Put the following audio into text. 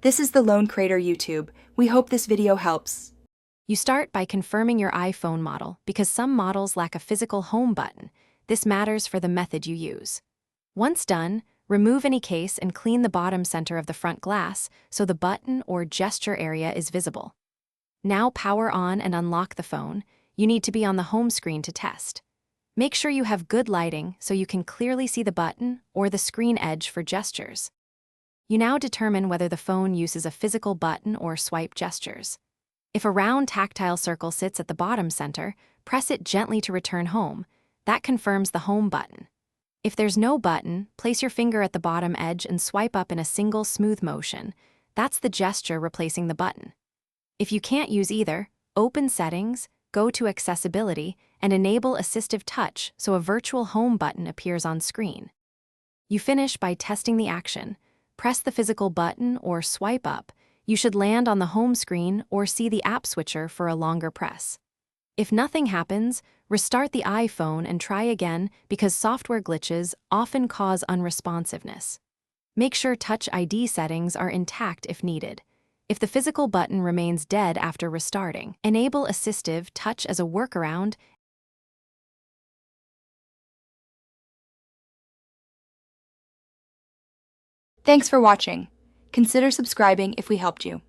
This is the Lone Crater YouTube. We hope this video helps. You start by confirming your iPhone model because some models lack a physical home button. This matters for the method you use. Once done, remove any case and clean the bottom center of the front glass so the button or gesture area is visible. Now power on and unlock the phone. You need to be on the home screen to test. Make sure you have good lighting so you can clearly see the button or the screen edge for gestures. You now determine whether the phone uses a physical button or swipe gestures. If a round tactile circle sits at the bottom center, press it gently to return home. That confirms the home button. If there's no button, place your finger at the bottom edge and swipe up in a single smooth motion. That's the gesture replacing the button. If you can't use either, open Settings, go to Accessibility, and enable Assistive Touch so a virtual home button appears on screen. You finish by testing the action. Press the physical button or swipe up. You should land on the home screen or see the app switcher for a longer press. If nothing happens, restart the iPhone and try again because software glitches often cause unresponsiveness. Make sure Touch ID settings are intact if needed. If the physical button remains dead after restarting, enable Assistive Touch as a workaround. Thanks for watching. Consider subscribing if we helped you.